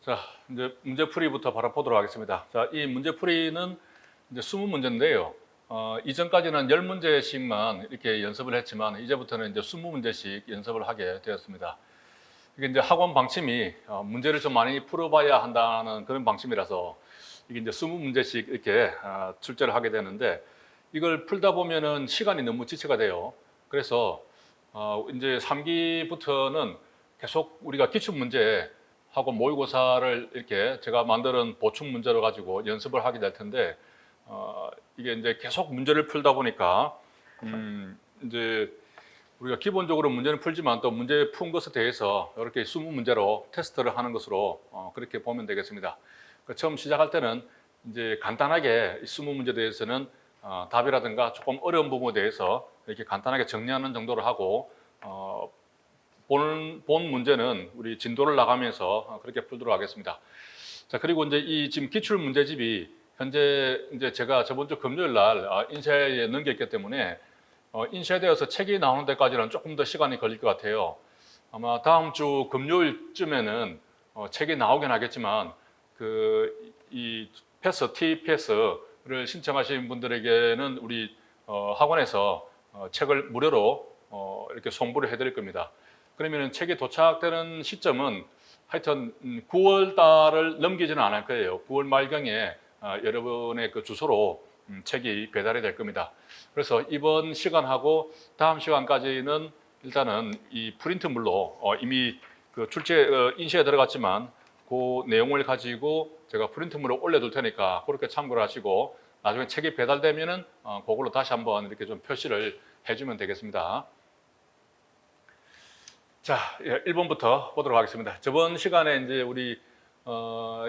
자, 이제 문제풀이부터 바로 보도록 하겠습니다. 자, 이 문제풀이는 이제 20문제인데요. 이전까지는 10문제씩만 이렇게 연습을 했지만 이제부터는 이제 20문제씩 연습을 하게 되었습니다. 이게 이제 학원 방침이 문제를 좀 많이 풀어봐야 한다는 그런 방침이라서 이게 이제 20문제씩 이렇게 출제를 하게 되는데 이걸 풀다 보면은 시간이 너무 지체가 돼요. 그래서 이제 3기부터는 계속 우리가 기출문제 하고 모의고사를 이렇게 제가 만드는 보충 문제로 가지고 연습을 하게 될 텐데 이게 이제 계속 문제를 풀다 보니까 이제 우리가 기본적으로 문제는 풀지만 또 문제 푼 것에 대해서 이렇게 20문제로 테스트를 하는 것으로 그렇게 보면 되겠습니다. 처음 시작할 때는 이제 간단하게 20문제에 대해서는 답이라든가 조금 어려운 부분에 대해서 이렇게 간단하게 정리하는 정도로 하고 본 문제는 우리 진도를 나가면서 그렇게 풀도록 하겠습니다. 자, 그리고 이제 이 지금 기출 문제집이 현재 이제 제가 저번 주 금요일 날 인쇄에 넘겼기 때문에 인쇄되어서 책이 나오는 데까지는 조금 더 시간이 걸릴 것 같아요. 아마 다음 주 금요일쯤에는 책이 나오긴 하겠지만 이 패스, T 패스를 신청하신 분들에게는 우리 학원에서 책을 무료로 이렇게 송부를 해드릴 겁니다. 그러면 책이 도착되는 시점은 하여튼 9월 달을 넘기지는 않을 거예요. 9월 말경에 여러분의 그 주소로 책이 배달이 될 겁니다. 그래서 이번 시간하고 다음 시간까지는 일단은 이 프린트물로 이미 그 출제 인쇄에 들어갔지만 그 내용을 가지고 제가 프린트물로 올려둘 테니까 그렇게 참고를 하시고 나중에 책이 배달되면은 그걸로 다시 한번 이렇게 좀 표시를 해주면 되겠습니다. 자, 1번부터 보도록 하겠습니다. 저번 시간에 이제 우리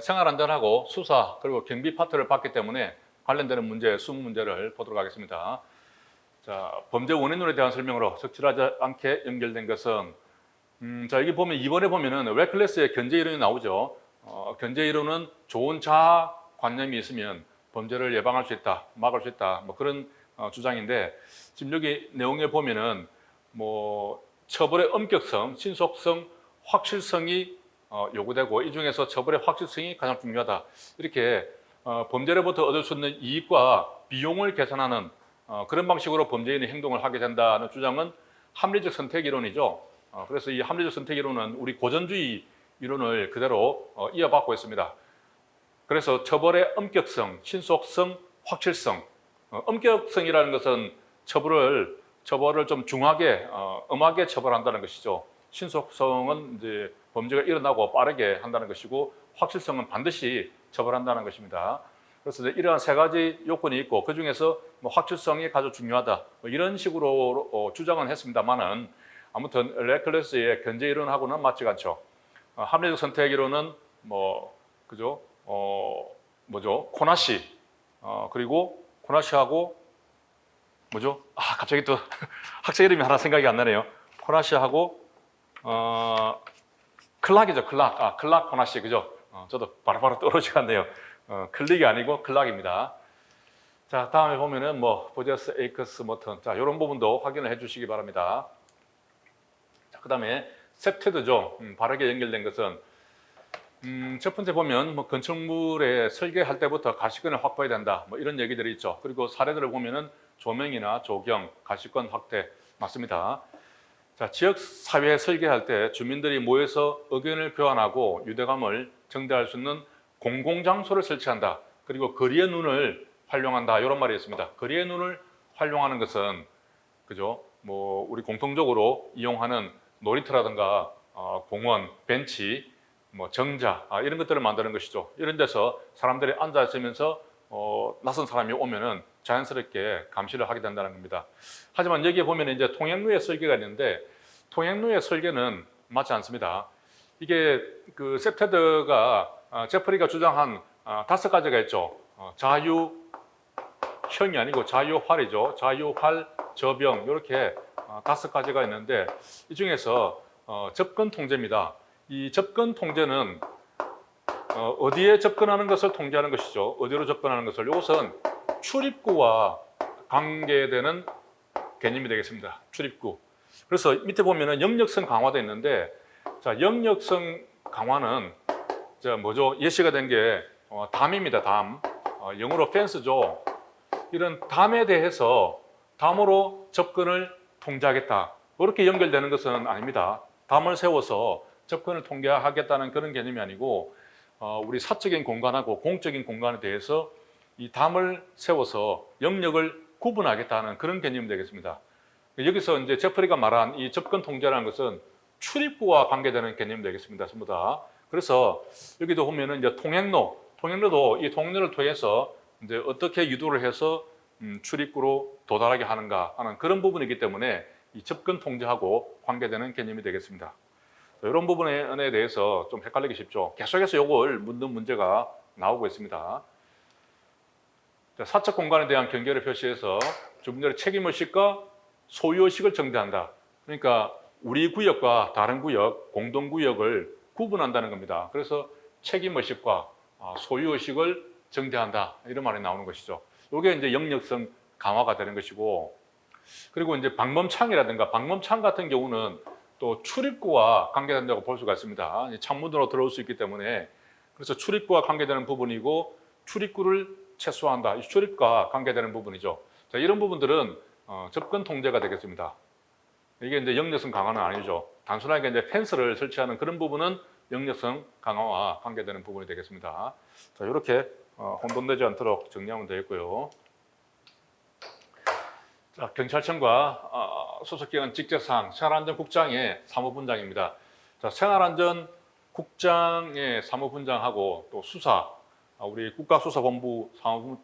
생활안전하고 수사 그리고 경비 파트를 봤기 때문에 관련되는 문제, 20문제를 보도록 하겠습니다. 자, 범죄 원인론에 대한 설명으로 적절하지 않게 연결된 것은 자, 여기 보면 2번에 보면은 레클레스의 견제 이론이 나오죠. 견제 이론은 좋은 자아 관념이 있으면 범죄를 예방할 수 있다, 막을 수 있다, 뭐 그런 주장인데 지금 여기 내용에 보면은 뭐 처벌의 엄격성, 신속성, 확실성이 요구되고 이 중에서 처벌의 확실성이 가장 중요하다. 이렇게 범죄로부터 얻을 수 있는 이익과 비용을 계산하는 그런 방식으로 범죄인의 행동을 하게 된다는 주장은 합리적 선택 이론이죠. 그래서 이 합리적 선택 이론은 우리 고전주의 이론을 그대로 이어받고 있습니다. 그래서 처벌의 엄격성, 신속성, 확실성. 엄격성이라는 것은 처벌을 좀 중하게, 엄하게 처벌한다는 것이죠. 신속성은 이제 범죄가 일어나고 빠르게 한다는 것이고, 확실성은 반드시 처벌한다는 것입니다. 그래서 이러한 세 가지 요건이 있고, 그 중에서 뭐 확실성이 가장 중요하다. 뭐 이런 식으로 주장은 했습니다만은, 아무튼 레클레스의 견제 이론하고는 맞지 않죠. 합리적 선택 이론은 그죠? 코나시. 그리고 코나시하고 뭐죠? 갑자기 또 학자 이름이 하나 생각이 안 나네요. 코나시하고 클락이죠. 클락 코나시 그죠? 저도 바로바로 떠오르지가 않네요. 클릭이 아니고 클락입니다. 자, 다음에 보면은 보제스, 에이커스, 머튼. 자, 이런 부분도 확인을 해주시기 바랍니다. 자, 그다음에 셉테드죠. 바르게 연결된 것은 첫 번째 보면 건축물에 설계할 때부터 가시권을 확보해야 된다. 이런 얘기들이 있죠. 그리고 사례들을 보면은 조명이나 조경, 가시권 확대 맞습니다. 자, 지역 사회 설계할 때 주민들이 모여서 의견을 교환하고 유대감을 정대할 수 있는 공공장소를 설치한다. 그리고 거리의 눈을 활용한다. 이런 말이 있습니다. 거리의 눈을 활용하는 것은 그죠? 우리 공통적으로 이용하는 놀이터라든가 공원, 벤치, 정자 이런 것들을 만드는 것이죠. 이런 데서 사람들이 앉아 있으면서 낯선 사람이 오면은 자연스럽게 감시를 하게 된다는 겁니다. 하지만 여기에 보면 이제 통행로의 설계가 있는데 통행로의 설계는 맞지 않습니다. 이게 그 셉테드가 제프리가 주장한 5가지가 있죠. 자유형이 아니고 자유활이죠. 자유활, 저병 이렇게 5가지가 있는데 이 중에서 접근 통제입니다. 이 접근 통제는 어디에 접근하는 것을 통제하는 것이죠. 어디로 접근하는 것을. 이것은 출입구와 관계되는 개념이 되겠습니다. 출입구. 그래서 밑에 보면은 영역성 강화도 있는데, 자, 영역성 강화는 저 뭐죠? 예시가 된 게 담입니다. 담. 영어로 펜스죠. 이런 담에 대해서 담으로 접근을 통제하겠다. 그렇게 연결되는 것은 아닙니다. 담을 세워서 접근을 통제하겠다는 그런 개념이 아니고 우리 사적인 공간하고 공적인 공간에 대해서 이 담을 세워서 영역을 구분하겠다는 그런 개념이 되겠습니다. 여기서 이제 제프리가 말한 이 접근 통제라는 것은 출입구와 관계되는 개념이 되겠습니다. 전부 다. 그래서 여기도 보면은 이제 통행로도 이 통행로를 통해서 이제 어떻게 유도를 해서 출입구로 도달하게 하는가 하는 그런 부분이기 때문에 이 접근 통제하고 관계되는 개념이 되겠습니다. 이런 부분에 대해서 좀 헷갈리기 쉽죠. 계속해서 이걸 묻는 문제가 나오고 있습니다. 사적 공간에 대한 경계를 표시해서 주민들의 책임의식과 소유의식을 정대한다. 그러니까 우리 구역과 다른 구역, 공동구역을 구분한다는 겁니다. 그래서 책임의식과 소유의식을 정대한다. 이런 말이 나오는 것이죠. 이게 이제 영역성 강화가 되는 것이고, 그리고 이제 방범창이라든가 방범창 같은 경우는 또 출입구와 관계된다고 볼 수가 있습니다. 창문으로 들어올 수 있기 때문에 그래서 출입구와 관계되는 부분이고 출입구를 최소화한다. 이 출입과 관계되는 부분이죠. 자, 이런 부분들은 접근 통제가 되겠습니다. 이게 이제 영역성 강화는 아니죠. 단순하게 이제 펜스를 설치하는 그런 부분은 영역성 강화와 관계되는 부분이 되겠습니다. 자, 이렇게 혼돈되지 않도록 정리하면 되겠고요. 자, 경찰청과 소속기관 직책상 생활안전국장의 사무분장입니다. 자, 생활안전국장의 사무분장하고 또 수사, 우리 국가수사본부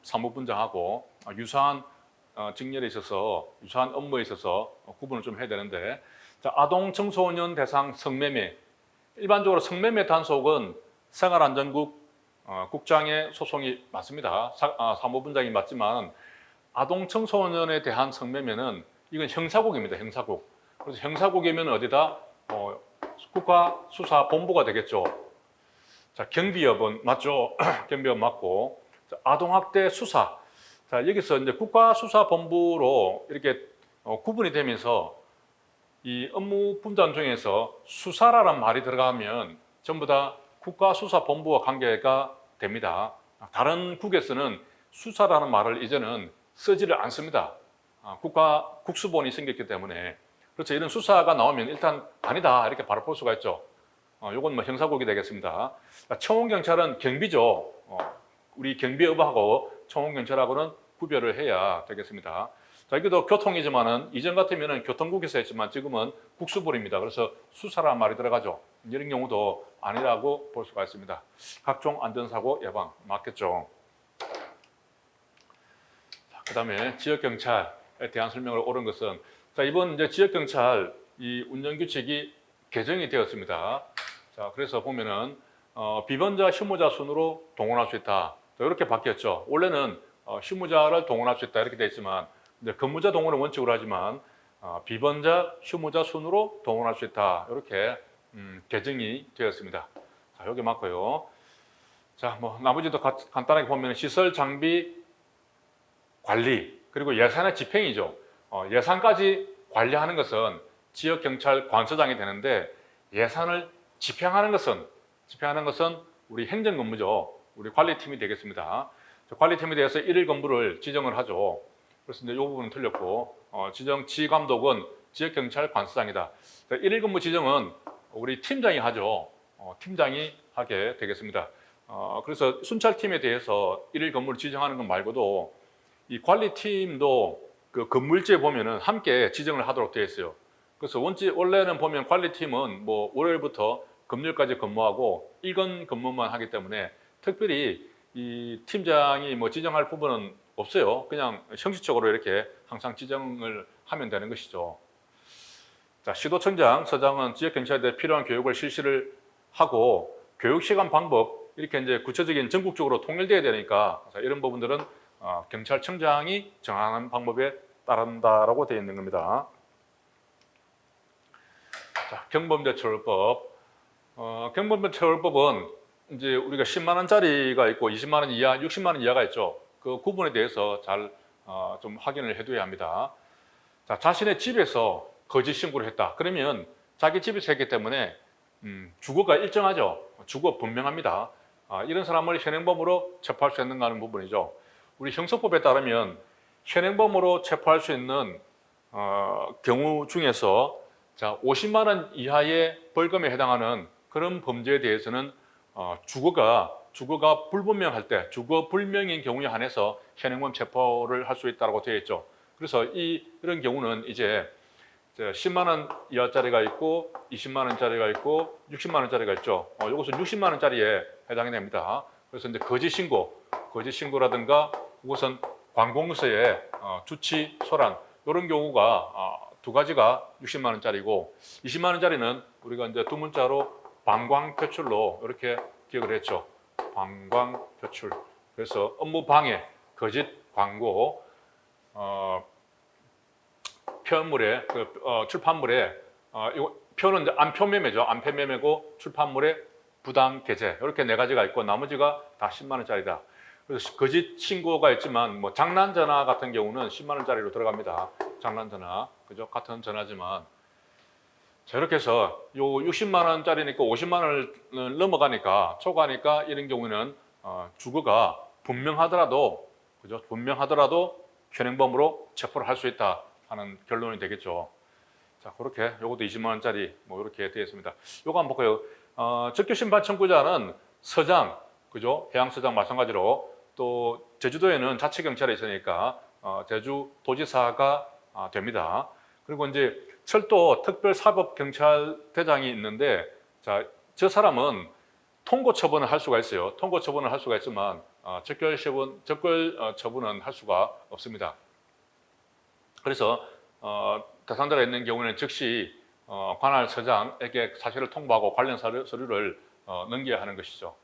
사무분장하고 유사한 직렬에 있어서 유사한 업무에 있어서 구분을 좀 해야 되는데, 자, 아동 청소년 대상 성매매, 일반적으로 성매매 단속은 생활안전국 국장의 소송이 맞습니다. 사무분장이 맞지만 아동 청소년에 대한 성매매는 이건 형사국입니다. 형사국. 그래서 형사국이면 어디다 국가수사본부가 되겠죠. 자, 경비업은 맞죠? 경비업 맞고. 자, 아동학대 수사. 자, 여기서 이제 국가수사본부로 이렇게 구분이 되면서 이 업무 분담 중에서 수사라는 말이 들어가면 전부 다 국가수사본부와 관계가 됩니다. 다른 국에서는 수사라는 말을 이제는 쓰지를 않습니다. 국수본이 생겼기 때문에. 그렇죠. 이런 수사가 나오면 일단 아니다 이렇게 바로 볼 수가 있죠. 이건 뭐 형사국이 되겠습니다. 청원경찰은 경비죠. 우리 경비업하고 청원경찰하고는 구별을 해야 되겠습니다. 자, 여기도 교통이지만은 이전 같으면은 교통국에서 했지만 지금은 국수본입니다. 그래서 수사라는 말이 들어가죠. 이런 경우도 아니라고 볼 수가 있습니다. 각종 안전사고 예방 맞겠죠. 그다음에 지역경찰에 대한 설명을 옳은 것은, 자, 이번 이제 지역경찰 이 운영규칙이 개정이 되었습니다. 자, 그래서 보면은 비번자, 휴무자 순으로 동원할 수 있다. 자, 이렇게 바뀌었죠. 원래는 휴무자를 동원할 수 있다 이렇게 돼 있지만 이제 근무자 동원을 원칙으로 하지만 비번자, 휴무자 순으로 동원할 수 있다. 이렇게 개정이 되었습니다. 자, 여기 맞고요. 자, 뭐 나머지도 간단하게 보면 시설 장비 관리, 그리고 예산의 집행이죠. 예산까지 관리하는 것은 지역경찰 관서장이 되는데 예산을 집행하는 것은 우리 행정근무죠. 우리 관리팀이 되겠습니다. 관리팀에 대해서 일일 근무를 지정을 하죠. 그래서 이제 이 부분은 틀렸고 지정 지감독은 지역경찰 관서장이다. 일일 근무 지정은 우리 팀장이 하죠. 팀장이 하게 되겠습니다. 그래서 순찰팀에 대해서 일일 근무를 지정하는 것 말고도 이 관리팀도 그 근무일지에 보면은 함께 지정을 하도록 되어 있어요. 그래서 원래는 보면 관리팀은 뭐 월요일부터 금요일까지 근무하고 일건 근무만 하기 때문에 특별히 이 팀장이 뭐 지정할 부분은 없어요. 그냥 형식적으로 이렇게 항상 지정을 하면 되는 것이죠. 자, 시도청장, 서장은 지역경찰에 대해 필요한 교육을 실시를 하고 교육 시간 방법 이렇게 이제 구체적인 전국적으로 통일돼야 되니까 이런 부분들은 경찰청장이 정하는 방법에 따른다라고 되어 있는 겁니다. 자, 경범죄처벌법. 경범죄처벌법은 이제 우리가 10만 원짜리가 있고 20만 원 이하, 60만 원 이하가 있죠. 그 구분에 대해서 잘 좀 확인을 해둬야 합니다. 자, 자신의 집에서 거짓 신고를 했다. 그러면 자기 집에서 했기 때문에 주거가 일정하죠. 주거 분명합니다. 이런 사람을 현행범으로 체포할 수 있는가 하는 부분이죠. 우리 형사법에 따르면 현행범으로 체포할 수 있는 경우 중에서 자, 50만 원 이하의 벌금에 해당하는 그런 범죄에 대해서는 주거가 불분명할 때, 주거 불명인 경우에 한해서 현행범 체포를 할 수 있다고 되어 있죠. 그래서 이런 경우는 이제 10만 원 이하짜리가 있고 20만 원짜리가 있고 60만 원짜리가 있죠. 이것은 60만 원짜리에 해당이 됩니다. 그래서 이제 거짓 신고라든가 이것은 관공서에 주치 소란 이런 경우가 두 가지가 60만 원짜리고 20만 원짜리는 우리가 이제 두 문자로 방광표출로 이렇게 기억을 했죠. 방광표출. 그래서 업무 방해, 거짓 광고, 표현물에 출판물에 이거 표는 이제 안표매매죠. 안표매매고 출판물에 부당 게재 이렇게 네 가지가 있고 나머지가 다 10만 원짜리다. 그래서 거짓 신고가 있지만 뭐 장난 전화 같은 경우는 10만 원짜리로 들어갑니다. 장난 전화 그죠? 같은 전화지만 자, 이렇게 해서 요 60만 원짜리니까 50만 원을 넘어가니까 초과하니까 이런 경우는 주거가 분명하더라도 그죠? 분명하더라도 현행범으로 체포를 할 수 있다 하는 결론이 되겠죠. 자, 그렇게 요것도 20만 원짜리 뭐 이렇게 되어 있습니다. 요거 한번 볼까요? 적격 심판 청구자는 서장 그죠? 해양서장 마찬가지로 또 제주도에는 자치경찰이 있으니까 제주도지사가 됩니다. 그리고 이제 철도 특별사법경찰대장이 있는데 자, 저 사람은 통고 처분을 할 수가 있어요. 통고 처분을 할 수가 있지만 적결 처분은 할 수가 없습니다. 그래서 대상자가 있는 경우는 즉시 관할 서장에게 사실을 통보하고 관련 서류를 넘겨야 하는 것이죠.